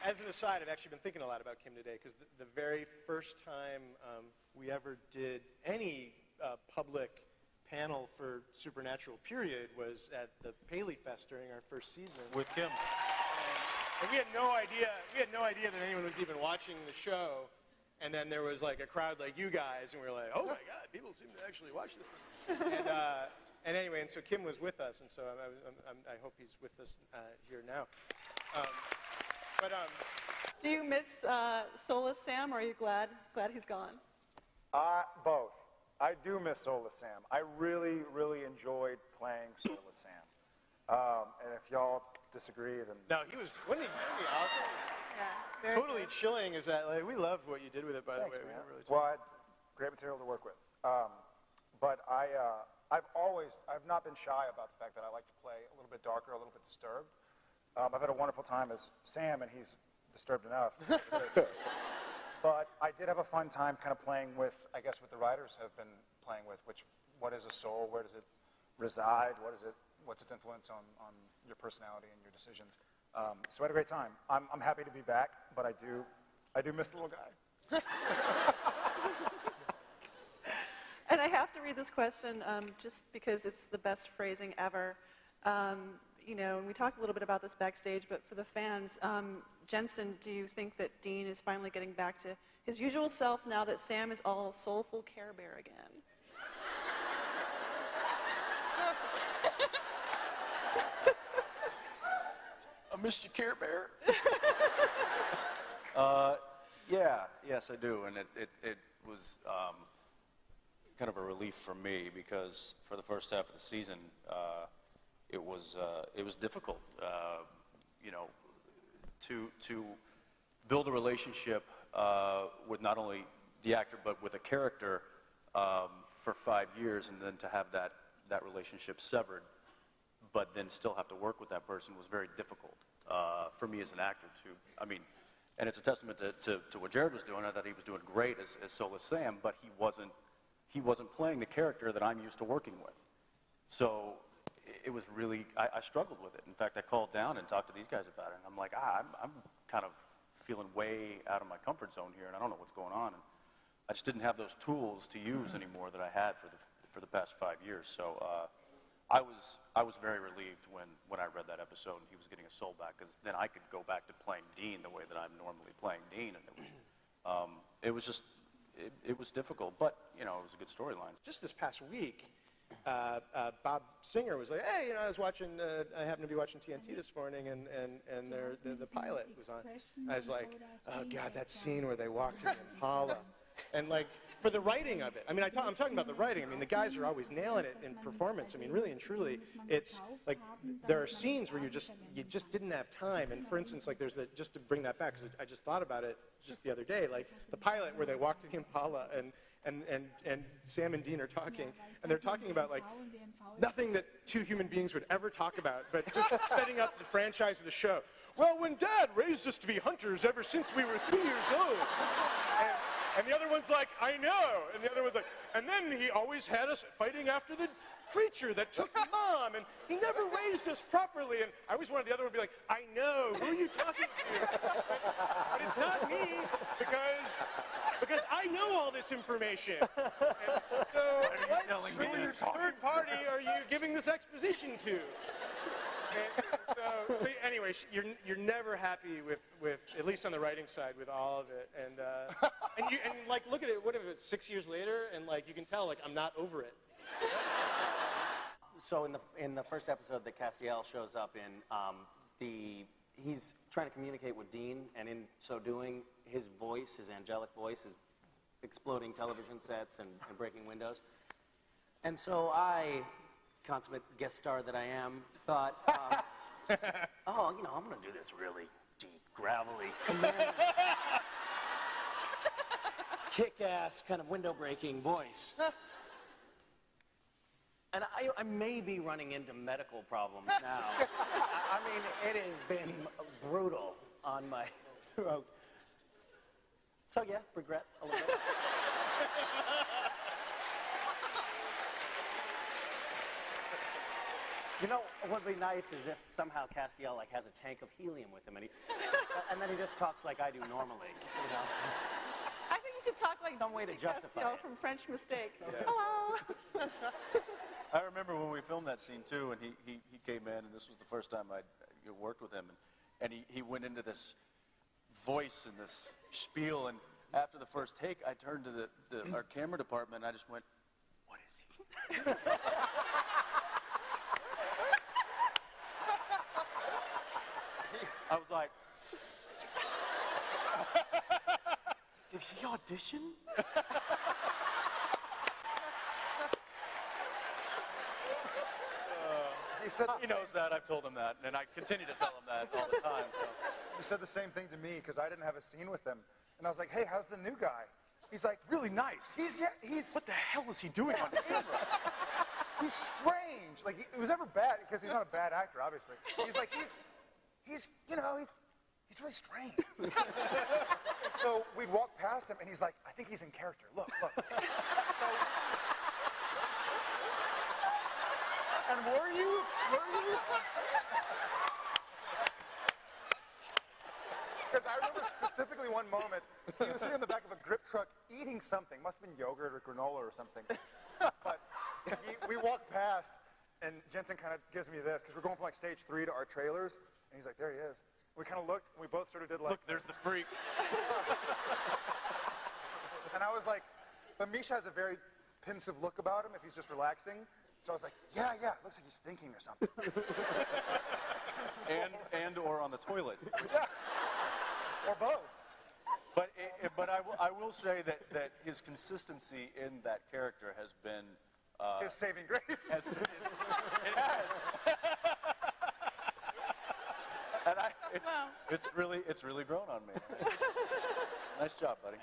As an aside, I've actually been thinking a lot about Kim today, because the very first time we ever did any public panel for Supernatural, period, was at the Paley Fest during our first season. With Kim. And we had no idea that anyone was even watching the show. And then there was like a crowd like you guys, and we were like, oh my God, people seem to actually watch this thing. And anyway, and so Kim was with us, and so I hope he's with us here now. Do you miss Soulless Sam, or are you glad he's gone? Both. I do miss Soulless Sam. I really, really enjoyed playing Soulless Sam. And if y'all disagree, then... No, wasn't he awesome? Yeah, totally good. Chilling is that, like, we loved what you did with it, by Thanks, the way. Man. Really well, I had great material to work with. But I've not been shy about the fact that I like to play a little bit darker, a little bit disturbed. I've had a wonderful time as Sam, and he's disturbed enough. But I did have a fun time kind of playing with, I guess, what the writers have been playing with, what is a soul, where does it reside, what's its influence on your personality and your decisions. So I had a great time. I'm happy to be back, but I do miss the little guy. And I have to read this question just because it's the best phrasing ever. You know, and we talked a little bit about this backstage, but for the fans, Jensen, do you think that Dean is finally getting back to his usual self now that Sam is all soulful Care Bear again? I missed you, Care Bear. Yes, I do, and it was kind of a relief for me, because for the first half of the season, it was difficult, you know, to build a relationship with not only the actor but with a character for 5 years, and then to have that relationship severed, but then still have to work with that person was very difficult for me as an actor too. I mean, and it's a testament to what Jared was doing. I thought he was doing great as Soulless Sam, but he wasn't playing the character that I'm used to working with. So it was really, I struggled with it. In fact, I called down and talked to these guys about it, and I'm like, I'm kind of feeling way out of my comfort zone here, and I don't know what's going on. And I just didn't have those tools to use anymore that I had for the past 5 years. So I was very relieved when I read that episode and he was getting a soul back, because then I could go back to playing Dean the way that I'm normally playing Dean, and it was difficult, but you know, it was a good storyline. Just this past week, Bob Singer was like, hey, you know, I happened to be watching TNT this morning, and the pilot was on. I was like, oh God, that scene where they walk to the Impala. And like, for the writing of it, I mean, I'm talking about the writing. I mean, the guys are always nailing it in performance. I mean, really and truly, it's like, there are scenes where you just didn't have time. And for instance, like just to bring that back, because I just thought about it just the other day, like the pilot where they walk to the Impala and Sam and Dean are talking, and they're talking about like nothing that two human beings would ever talk about, but just setting up the franchise of the show. Well, when Dad raised us to be hunters ever since we were 3 years old. And the other one's like, I know. And the other one's like, and then he always had us fighting after the creature that took Mom, and he never raised us properly. And I always wanted the other one to be like, I know, who are you talking to? But it's not me, because I know all this information. And so what third party are you giving this exposition to? So anyway, you're never happy with at least on the writing side, with all of it, and like look at it. What if it's 6 years later, and like you can tell, like I'm not over it. So in the first episode that Castiel shows up in, he's trying to communicate with Dean, and in so doing, his voice, his angelic voice, is exploding television sets and breaking windows. And so I, consummate guest star that I am, thought, oh, you know, I'm going to do this really deep, gravelly, kick-ass kind of window-breaking voice. And I may be running into medical problems now. I mean, it has been brutal on my throat. So yeah, regret a little bit. You know, what would be nice is if somehow Castiel like has a tank of helium with him, and then he just talks like I do normally. You know, I think you should talk like Some way to justify Castiel it. from French Mistake. Hello. I remember when we filmed that scene too, and he came in, and this was the first time I'd worked with him, and he went into this voice and this spiel, and after the first take, I turned to our camera department, and I just went, "What is he?" I was like, "Did he audition?" He knows that. I've told him that, and I continue to tell him that all the time. So. He said the same thing to me because I didn't have a scene with him, and I was like, "Hey, how's the new guy?" He's like, Really nice. He's What the hell is he doing on camera? he's strange. Like it was never bad because he's not a bad actor, obviously. He's like he's really strange. And so we'd walk past him, and he's like, "I think he's in character. Look." So, and were you? Because I remember specifically one moment, he was sitting in the back of a grip truck eating something. Must have been yogurt or granola or something. But we walked past, and Jensen kind of gives me this, because we're going from like stage 3 to our trailers, and he's like, "There he is." We kind of looked, and we both sort of did like... Look, there's the freak. And I was like, but Misha has a very pensive look about him if he's just relaxing. So I was like, yeah, looks like he's thinking or something. and or on the toilet. Yeah. Or both. But I will say that his consistency in that character has been... His saving grace. It has. And it's really grown on me. Nice job, buddy.